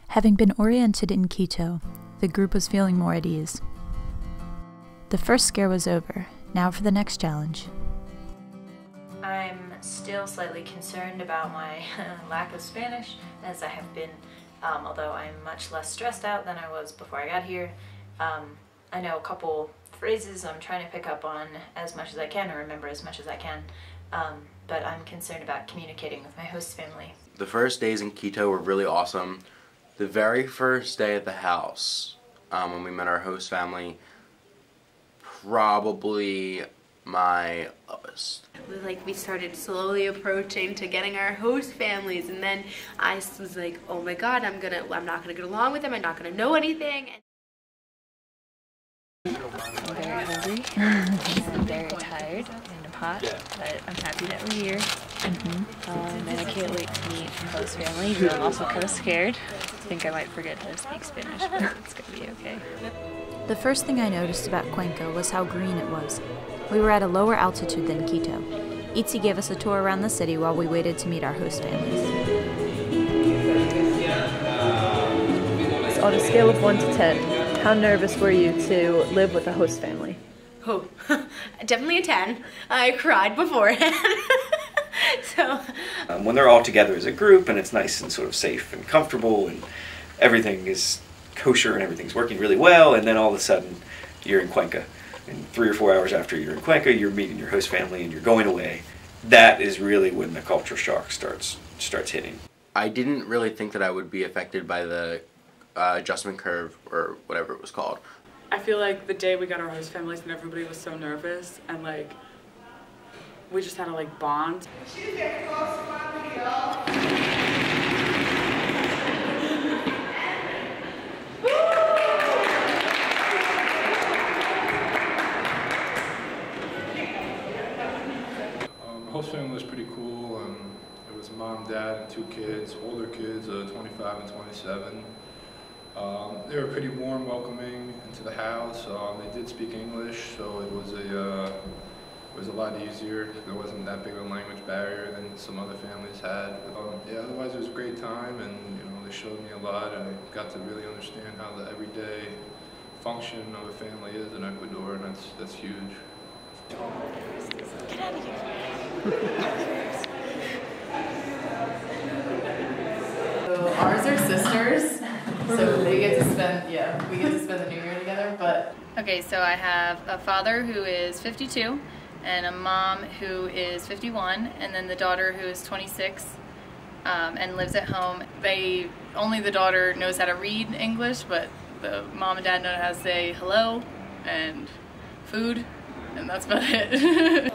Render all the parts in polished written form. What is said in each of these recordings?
Having been oriented in Quito, the group was feeling more at ease. The first scare was over. Now for the next challenge. I'm still slightly concerned about my lack of Spanish, as I have been, although I'm much less stressed out than I was before I got here. I know a couple phrases I'm trying to pick up on as much as I can, or remember as much as I can, but I'm concerned about communicating with my host family. The first days in Quito were really awesome. The very first day at the house, when we met our host family, probably my lowest. We started slowly approaching to getting our host families, and then I was like, oh my god, I'm not gonna get along with them, I'm not gonna know anything. I'm very hungry. I'm very tired and hot, but I'm happy that we're here. And I can't wait to meet the host family, who I'm also kind of scared. I think I might forget how to speak Spanish, but it's going to be okay. The first thing I noticed about Cuenca was how green it was. We were at a lower altitude than Quito. Itzi gave us a tour around the city while we waited to meet our host families. On a scale of 1 to 10, how nervous were you to live with a host family? Oh, definitely a 10. I cried beforehand. When they're all together as a group and it's nice and sort of safe and comfortable and everything is kosher and everything's working really well, and then all of a sudden you're in Cuenca. And 3 or 4 hours after you're in Cuenca, you're meeting your host family and you're going away. That is really when the culture shock starts hitting. I didn't really think that I would be affected by the adjustment curve, or whatever it was called. I feel like the day we got our host families and everybody was so nervous, and we just had to bond. Host family was pretty cool. It was mom, dad, and 2 kids, older kids, 25 and 27. They were pretty warm, welcoming into the house. They did speak English, so it was a lot easier. There wasn't that big of a language barrier than some other families had. Yeah, otherwise it was a great time, and they showed me a lot, and I got to really understand how the everyday function of a family is in Ecuador, and that's huge. Get out of here. So ours are sisters, so we get to spend the New Year together. But okay, so I have a father who is 52 and a mom who is 51, and then the daughter who is 26 and lives at home. Only the daughter knows how to read English, but the mom and dad know how to say hello and food, and that's about it.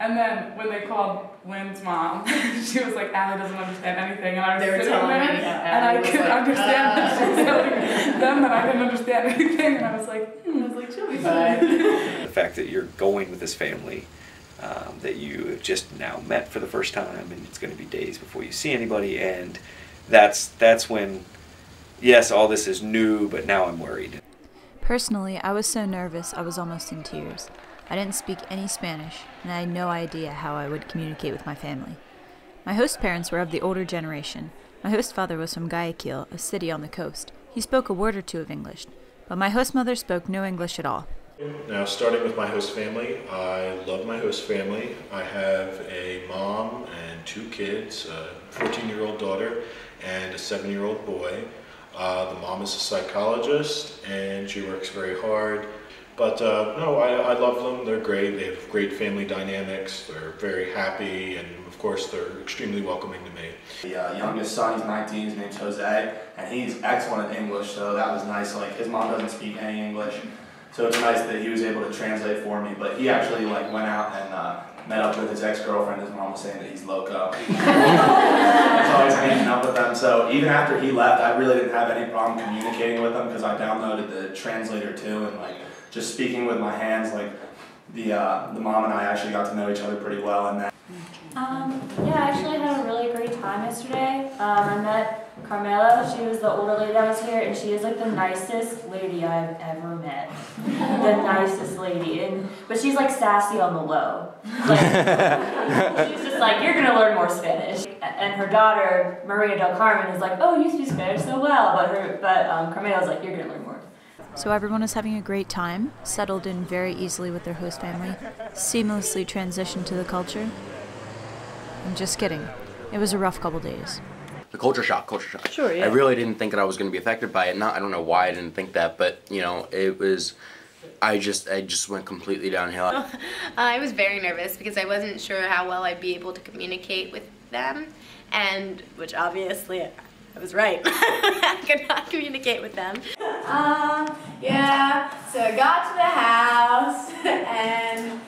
And then when they called Lynn's mom, she was like, Allie doesn't understand anything, and I was they were sitting telling there, me how and I was couldn't understand that she was telling them that I didn't understand anything, and I was like, she'll be fine. The fact that you're going with this family that you have just now met for the first time, and it's going to be days before you see anybody, and that's when, yes, all this is new, but now I'm worried. Personally, I was so nervous I was almost in tears. I didn't speak any Spanish, and I had no idea how I would communicate with my family. My host parents were of the older generation. My host father was from Guayaquil, a city on the coast. He spoke a word or 2 of English, but my host mother spoke no English at all. Now, starting with my host family, I love my host family. I have a mom and 2 kids, a 14-year-old daughter and a 7-year-old boy. The mom is a psychologist, and she works very hard. But no, I love them. They're great. They have great family dynamics. They're very happy, and of course, they're extremely welcoming to me. The youngest son, he's 19, his name's Jose, and he's excellent in English, so that was nice. His mom doesn't speak any English, so it's nice that he was able to translate for me. But he actually went out and met up with his ex-girlfriend. His mom was saying that he's loco. He's always hanging out with them. So even after he left, I really didn't have any problem communicating with him because I downloaded the translator too, and just speaking with my hands, the mom and I actually got to know each other pretty well. And yeah, I actually had a really great time yesterday. I met Carmela. She was the older lady that was here, and she is like the nicest lady I've ever met. The nicest lady, but she's like sassy on the low. Like, she's just like, you're gonna learn more Spanish. And her daughter Maria del Carmen is like, oh, you speak Spanish so well, but Carmela's like, you're gonna learn more. So everyone was having a great time, settled in very easily with their host family, seamlessly transitioned to the culture. I'm just kidding. It was a rough couple days. The culture shock. Sure, yeah. I really didn't think that I was going to be affected by it. I don't know why I didn't think that, but you know, it was. I just went completely downhill. I was very nervous because I wasn't sure how well I'd be able to communicate with them, and which obviously I was right. I could not communicate with them. Yeah. So I got to the house and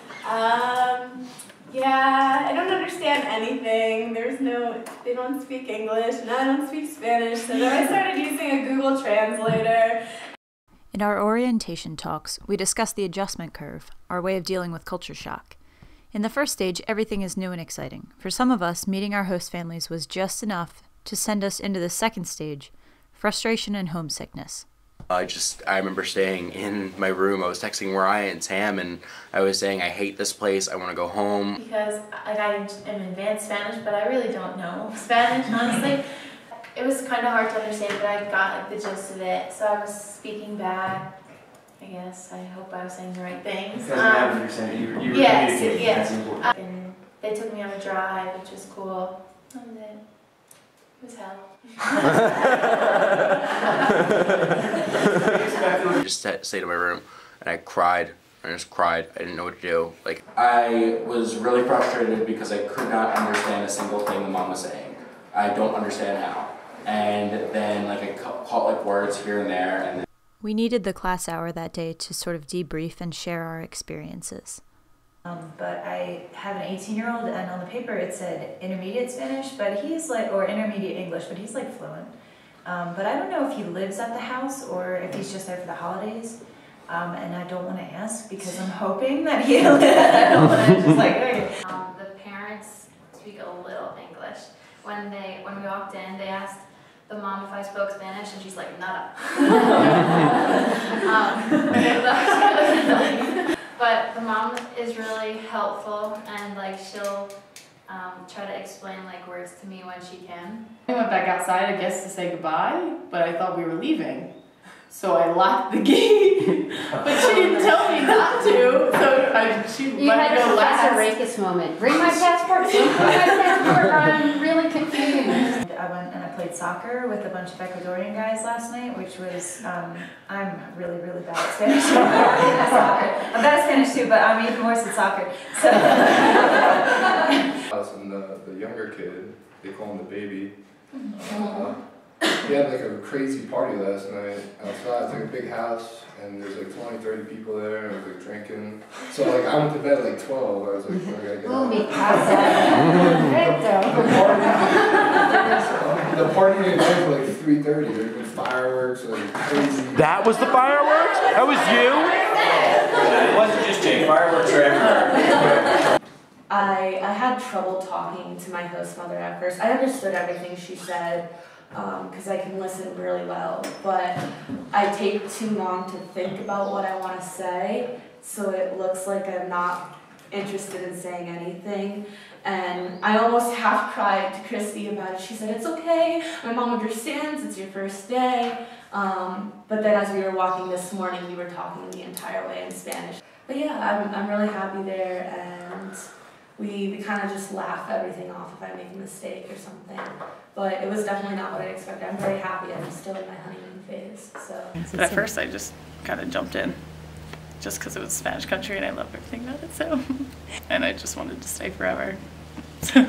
yeah, I don't understand anything. They don't speak English and I don't speak Spanish. So then I started using a Google Translator. In our orientation talks, we discussed the adjustment curve, our way of dealing with culture shock. In the first stage, everything is new and exciting. For some of us, meeting our host families was just enough to send us into the second stage, frustration and homesickness. I remember staying in my room. I was texting Mariah and Tam, and I was saying, I hate this place, I want to go home. Because I am advanced Spanish, but I really don't know Spanish, honestly. It was kind of hard to understand, but I got like the gist of it. So I was speaking back, I guess. I hope I was saying the right things. It doesn't matter if you're saying you were communicating. That's important. And they took me on a drive, which was cool. That was it. It was hell. I just stayed in my room and I cried. I just cried. I didn't know what to do. Like, I was really frustrated because I could not understand a single thing the mom was saying. I don't understand how. And then like I caught like words here and there. And then we needed the class hour that day to sort of debrief and share our experiences. But I have an 18-year-old, and on the paper it said intermediate Spanish, but he's like, or intermediate English, but he's like fluent. But I don't know if he lives at the house or if he's just there for the holidays. And I don't want to ask because I'm hoping that he lives. I don't want to just like, okay. The parents speak a little English. When we walked in, they asked the mom if I spoke Spanish, and she's like, nada. But the mom is really helpful, and like she'll try to explain like words to me when she can. I went back outside, I guess, to say goodbye, but I thought we were leaving. So I locked the gate, but she didn't tell me not to, so she let me go last. You had a Professor Rakis moment. Bring my passport, bring my passport, I'm really confused. I went and I played soccer with a bunch of Ecuadorian guys last night, which was, I'm really, really bad at Spanish. I'm bad at Spanish too, but I'm even worse at soccer. So. And the younger kid, they call him the baby. He had like a crazy party last night outside. It's like a big house, and there's like 20, 30 people there, and like drinking. So like I went to bed at like 12. I was like, I gotta get out. The party didn't end until like 3:30. There were fireworks, like crazy. That was the fireworks? That was you? It wasn't just Jake. Fireworks are everywhere. I had trouble talking to my host mother at first. I understood everything she said because I can listen really well, but I take too long to think about what I want to say, so it looks like I'm not interested in saying anything. And I almost half cried to Christy about it. She said, it's okay, my mom understands, it's your first day. But then as we were walking this morning, we were talking the entire way in Spanish. But yeah, I'm really happy there, and we kind of just laugh everything off if I make a mistake or something. But it was definitely not what I expected. I'm very happy. I'm still in my honeymoon phase. So. But at first I just kind of jumped in just because it was a Spanish country and I loved everything about it. So, and I just wanted to stay forever. So.